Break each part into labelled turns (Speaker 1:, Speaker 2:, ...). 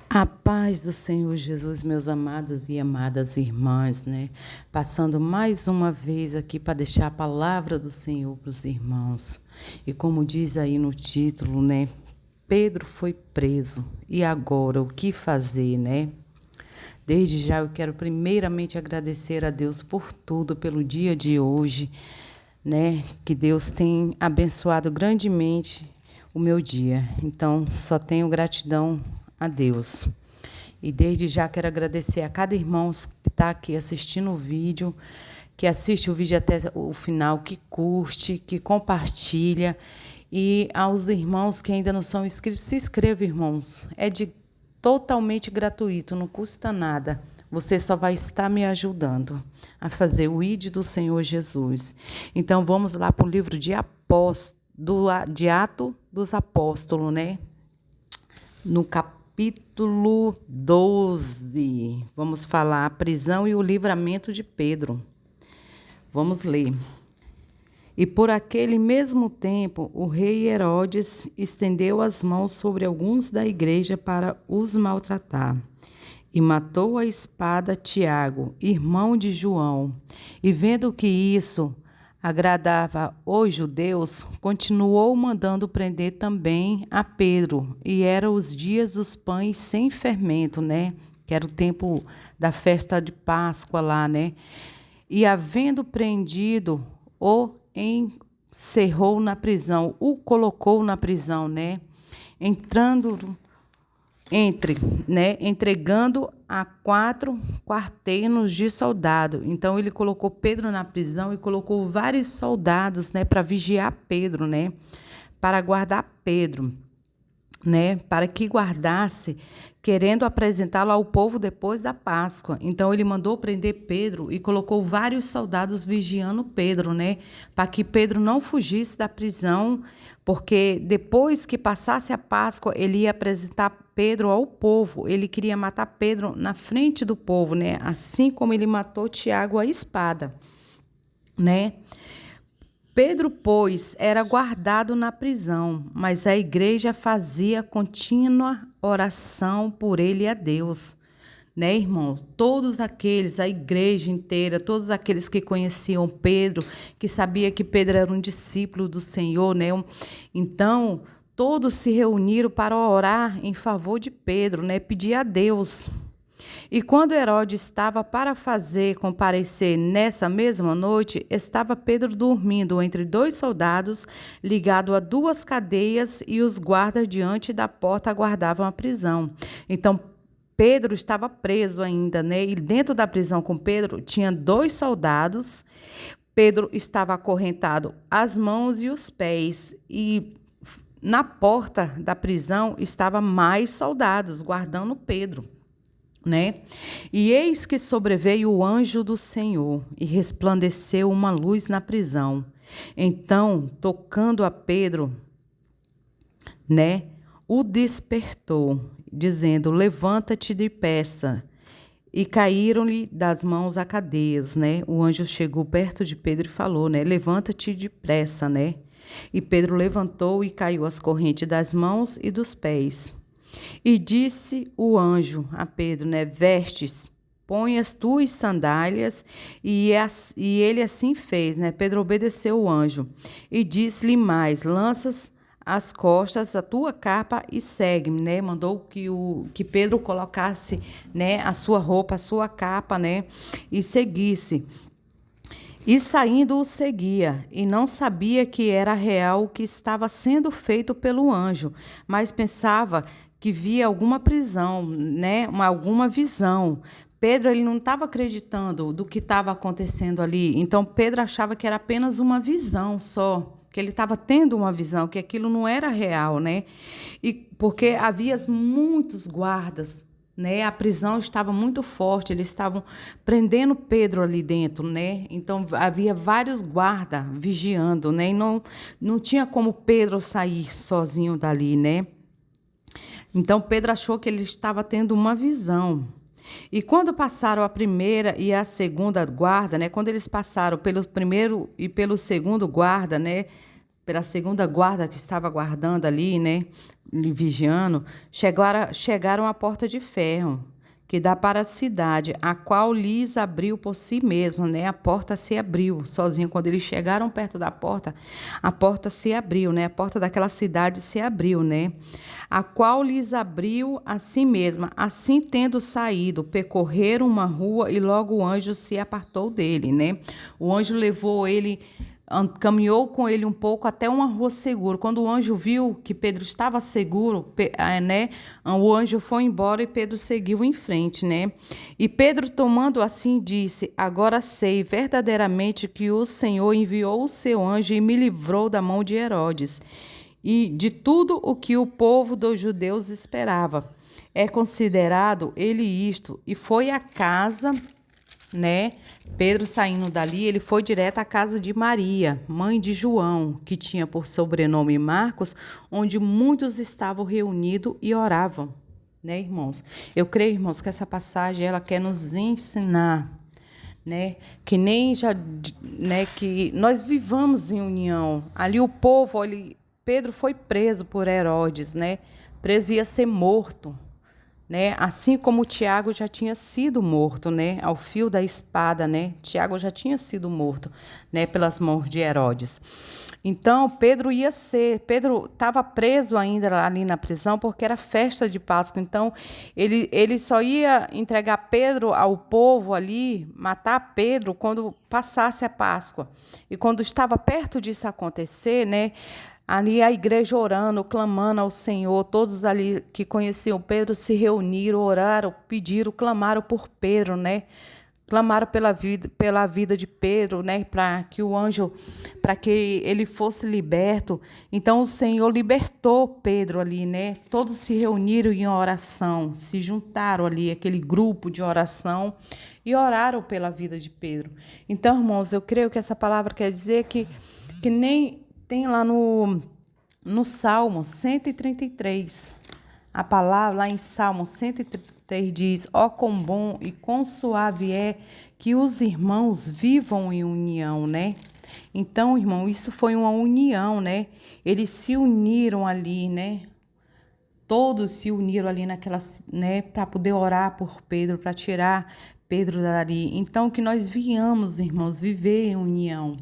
Speaker 1: A paz do Senhor Jesus, meus amados e amadas irmãs, né? Passando mais uma vez aqui para deixar a palavra do Senhor para os irmãos. E como diz aí no título, né? Pedro foi preso. E agora, o que fazer, né? Desde já eu quero primeiramente agradecer a Deus por tudo, pelo dia de hoje, né? Que Deus tem abençoado grandemente o meu dia. Então, só tenho gratidão a Deus. E desde já quero agradecer a cada irmão que está aqui assistindo o vídeo, que assiste o vídeo até o final, que curte, que compartilha. E aos irmãos que ainda não são inscritos, se inscreva, irmãos. É totalmente gratuito, não custa nada. Você só vai estar me ajudando a fazer o ID do Senhor Jesus. Então, vamos lá para o livro de Atos dos Apóstolos, né? No capítulo 12, vamos falar a prisão e o livramento de Pedro. Vamos ler. E por aquele mesmo tempo, o rei Herodes estendeu as mãos sobre alguns da igreja para os maltratar. E matou a espada Tiago, irmão de João. E vendo que isso agradava os judeus, continuou mandando prender também a Pedro. E eram os dias dos pães sem fermento, né? Que era o tempo da festa de Páscoa lá, né? E havendo prendido, o encerrou na prisão, o colocou na prisão, né? Entregando a 4 quartenos de soldado. Então ele colocou Pedro na prisão e colocou vários soldados, né, para vigiar Pedro, né, para guardar Pedro, né, para que guardasse, querendo apresentá-lo ao povo depois da Páscoa. Então ele mandou prender Pedro e colocou vários soldados vigiando Pedro, né, para que Pedro não fugisse da prisão, porque depois que passasse a Páscoa, ele ia apresentar Pedro ao povo. Ele queria matar Pedro na frente do povo, né, assim como ele matou Tiago à espada, né? Pedro, pois, era guardado na prisão, mas a igreja fazia contínua oração por ele a Deus. Né, irmão? Todos aqueles, a igreja inteira, todos aqueles que conheciam Pedro, que sabia que Pedro era um discípulo do Senhor, né? Então, todos se reuniram para orar em favor de Pedro, né? Pedir a Deus. E quando Herodes estava para fazer comparecer nessa mesma noite, estava Pedro dormindo entre 2 soldados, ligado a 2 cadeias, e os guardas diante da porta aguardavam a prisão. Então, Pedro estava preso ainda, né? E dentro da prisão com Pedro tinha 2 soldados. Pedro estava acorrentado as mãos e os pés, e na porta da prisão estavam mais soldados guardando Pedro, né? E eis que sobreveio o anjo do Senhor e resplandeceu uma luz na prisão. Então, tocando a Pedro, né, o despertou, dizendo: levanta-te depressa. E caíram-lhe das mãos a cadeias, né? O anjo chegou perto de Pedro e falou, né? Levanta-te depressa, né? E Pedro levantou e caiu as correntes das mãos e dos pés. E disse o anjo a Pedro, né? Vestes, põe as tuas sandálias. E ele assim fez, né? Pedro obedeceu o anjo. E disse-lhe mais: lanças as costas a tua capa e segue-me, né? Mandou que Pedro colocasse, né, a sua roupa, a sua capa, né, e seguisse. E saindo o seguia, e não sabia que era real o que estava sendo feito pelo anjo, mas pensava que via alguma prisão, né, alguma visão. Pedro, ele não estava acreditando do que estava acontecendo ali. Então Pedro achava que era apenas uma visão só, que ele estava tendo uma visão, que aquilo não era real, né? E porque havia muitos guardas, né? A prisão estava muito forte, eles estavam prendendo Pedro ali dentro, né? Então havia vários guardas vigiando, né? E não tinha como Pedro sair sozinho dali, né? Então Pedro achou que ele estava tendo uma visão. E quando passaram a primeira e a segunda guarda, né? Quando eles passaram pelo primeiro e pelo segundo guarda, né? pela segunda guarda que estava guardando ali, né, vigiando, chegaram à porta de ferro, que dá para a cidade, a qual lhes abriu por si mesma, né? A porta se abriu sozinha. Quando eles chegaram perto da porta, a porta se abriu, né? A porta daquela cidade se abriu, né? A qual lhes abriu a si mesma. Assim, tendo saído, percorreram uma rua e logo o anjo se apartou dele, né? O anjo levou ele, caminhou com ele um pouco até uma rua segura. Quando o anjo viu que Pedro estava seguro, né, o anjo foi embora e Pedro seguiu em frente, né? E Pedro, tomando assim, disse: Agora sei verdadeiramente que o Senhor enviou o seu anjo e me livrou da mão de Herodes e de tudo o que o povo dos judeus esperava. É considerado ele isto, e foi à casa, né? Pedro, saindo dali, ele foi direto à casa de Maria, mãe de João, que tinha por sobrenome Marcos, onde muitos estavam reunidos e oravam, né, irmãos? Eu creio, irmãos, que essa passagem ela quer nos ensinar, né, que nem já, né, que nós vivamos em união. Ali o povo, Pedro foi preso por Herodes, né? Preso, ia ser morto, né? Assim como Tiago já tinha sido morto, né? Ao fio da espada, né? Tiago já tinha sido morto, né? Pelas mãos de Herodes. Então, Pedro estava preso ainda ali na prisão porque era festa de Páscoa. Então, ele só ia entregar Pedro ao povo ali, matar Pedro quando passasse a Páscoa. E quando estava perto disso acontecer, né? Ali a igreja orando, clamando ao Senhor, todos ali que conheciam Pedro se reuniram, oraram, pediram, clamaram por Pedro, né? Clamaram pela vida de Pedro, né? Para que o anjo, para que ele fosse liberto. Então o Senhor libertou Pedro ali, né? Todos se reuniram em oração, se juntaram ali, aquele grupo de oração, e oraram pela vida de Pedro. Então, irmãos, eu creio que essa palavra quer dizer que nem tem lá no Salmo 133, a palavra lá em Salmo 133 diz: ó, quão bom e quão suave é que os irmãos vivam em união, né? Então, irmão, isso foi uma união, né? Eles se uniram ali, né? Todos se uniram ali né, para poder orar por Pedro, para tirar Pedro dali. Então, que nós viemos, irmãos, viver em união.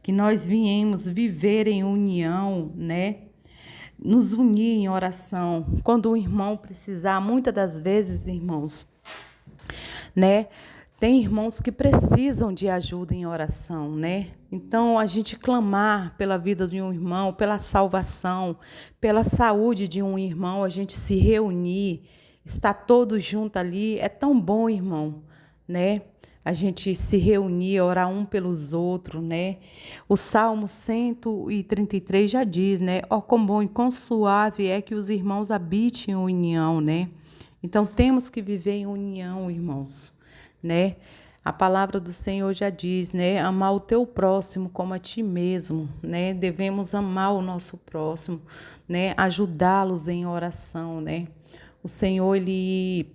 Speaker 1: Que nós viemos viver em união, né? Nos unir em oração. Quando o irmão precisar, muitas das vezes, irmãos, né? Tem irmãos que precisam de ajuda em oração, né? Então, a gente clamar pela vida de um irmão, pela salvação, pela saúde de um irmão, a gente se reunir, estar todos juntos ali, é tão bom, irmão, né? A gente se reunir, orar um pelos outros, né? O Salmo 133 já diz, né? Ó, quão bom e quão suave é que os irmãos habitem em união, né? Então, temos que viver em união, irmãos, né? A palavra do Senhor já diz, né? Amar o teu próximo como a ti mesmo, né? Devemos amar o nosso próximo, né? Ajudá-los em oração, né? O Senhor, ele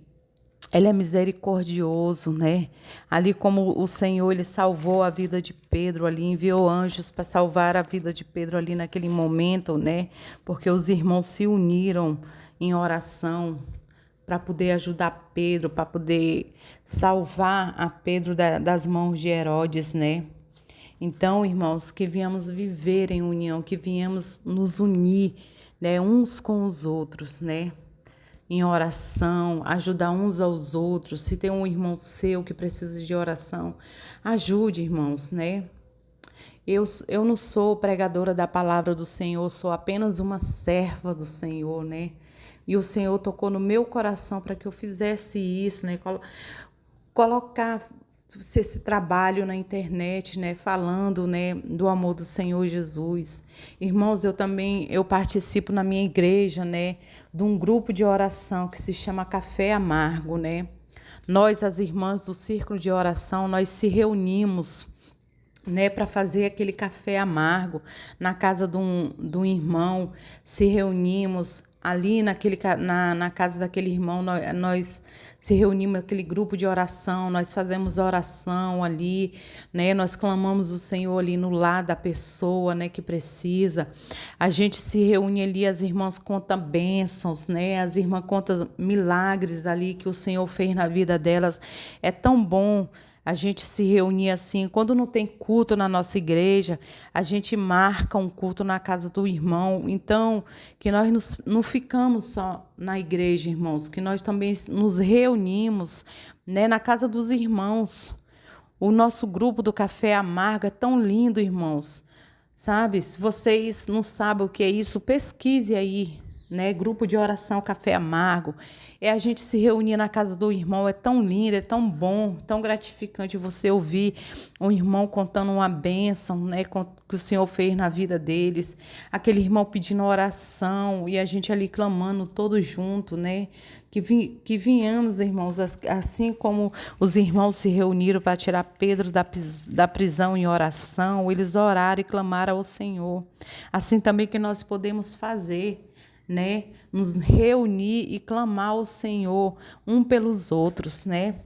Speaker 1: é misericordioso, né? Ali como o Senhor, ele salvou a vida de Pedro ali, enviou anjos para salvar a vida de Pedro ali naquele momento, né? Porque os irmãos se uniram em oração para poder ajudar Pedro, para poder salvar a Pedro das mãos de Herodes, né? Então, irmãos, que viemos viver em união, que viemos nos unir, né, uns com os outros, né? Em oração, ajudar uns aos outros. Se tem um irmão seu que precisa de oração, ajude, irmãos, né? Eu não sou pregadora da palavra do Senhor, sou apenas uma serva do Senhor, né? E o Senhor tocou no meu coração para que eu fizesse isso, né? Colocar esse trabalho na internet, né? Falando, né, do amor do Senhor Jesus. Irmãos, eu participo na minha igreja, né, de um grupo de oração que se chama Café Amargo, né? Nós, as irmãs do Círculo de Oração, nós se reunimos, né, para fazer aquele café amargo na casa de um irmão, se reunimos, ali na casa daquele irmão, nós se reunimos, aquele grupo de oração, nós fazemos oração ali, né? Nós clamamos o Senhor ali no lar da pessoa, né, que precisa. A gente se reúne ali, as irmãs contam bênçãos, né? As irmãs contam milagres ali que o Senhor fez na vida delas. É tão bom a gente se reunir assim. Quando não tem culto na nossa igreja, a gente marca um culto na casa do irmão. Então, que nós não ficamos só na igreja, irmãos, que nós também nos reunimos, né, na casa dos irmãos. O nosso grupo do Café Amargo é tão lindo, irmãos. Sabe? Se vocês não sabem o que é isso, pesquise aí, né? Grupo de oração Café Amargo. É a gente se reunir na casa do irmão, é tão lindo, é tão bom, tão gratificante você ouvir um irmão contando uma bênção, né, que o Senhor fez na vida deles. Aquele irmão pedindo oração e a gente ali clamando todos juntos, né? Que vinhamos, irmãos, assim como os irmãos se reuniram para tirar Pedro da prisão em oração, eles oraram e clamaram ao Senhor. Assim também que nós podemos fazer, né? Nos reunir e clamar ao Senhor um pelos outros, né?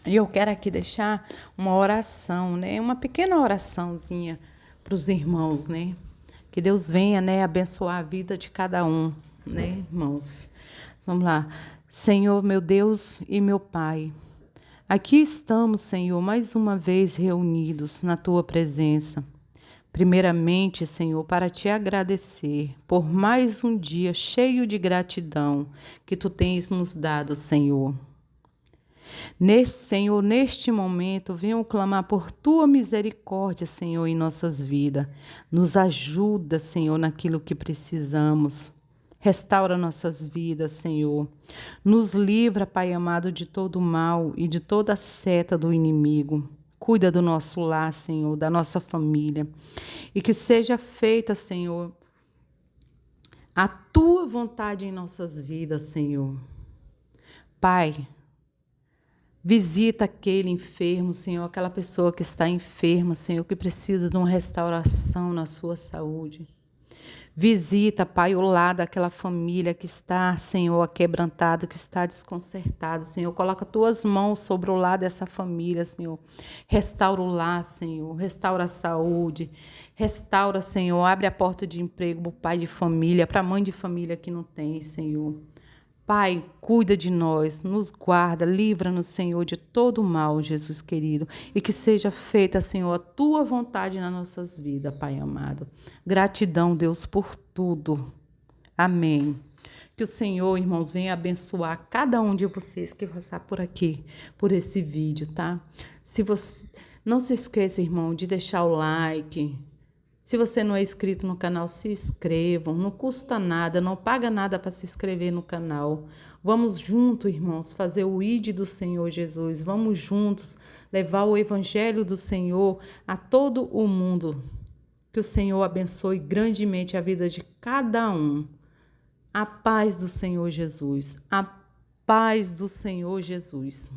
Speaker 1: E eu quero aqui deixar uma oração, né? Uma pequena oraçãozinha para os irmãos, né? Que Deus venha, né, abençoar a vida de cada um, né, irmãos? Vamos lá. Senhor, meu Deus e meu Pai, aqui estamos, Senhor, mais uma vez reunidos na Tua presença. Primeiramente, Senhor, para te agradecer por mais um dia cheio de gratidão que Tu tens nos dado, Senhor. Senhor, neste momento, venho clamar por Tua misericórdia, Senhor, em nossas vidas. Nos ajuda, Senhor, naquilo que precisamos. Restaura nossas vidas, Senhor. Nos livra, Pai amado, de todo o mal e de toda a seta do inimigo. Cuida do nosso lar, Senhor, da nossa família. E que seja feita, Senhor, a Tua vontade em nossas vidas, Senhor. Pai, visita aquele enfermo, Senhor, aquela pessoa que está enferma, Senhor, que precisa de uma restauração na sua saúde. Visita, Pai, o lar daquela família que está, Senhor, aquebrantado, que está desconcertado, Senhor. Coloca Tuas mãos sobre o lar dessa família, Senhor. Restaura o lar, Senhor. Restaura a saúde. Restaura, Senhor. Abre a porta de emprego para o pai de família, para a mãe de família que não tem, Senhor. Pai, cuida de nós, nos guarda, livra-nos, Senhor, de todo o mal, Jesus querido. E que seja feita, Senhor, a Tua vontade nas nossas vidas, Pai amado. Gratidão, Deus, por tudo. Amém. Que o Senhor, irmãos, venha abençoar cada um de vocês que passar por aqui, por esse vídeo, tá? Não se esqueça, irmão, de deixar o like. Se você não é inscrito no canal, se inscrevam. Não custa nada, não paga nada para se inscrever no canal. Vamos juntos, irmãos, fazer o ID do Senhor Jesus. Vamos juntos levar o Evangelho do Senhor a todo o mundo. Que o Senhor abençoe grandemente a vida de cada um. A paz do Senhor Jesus. A paz do Senhor Jesus.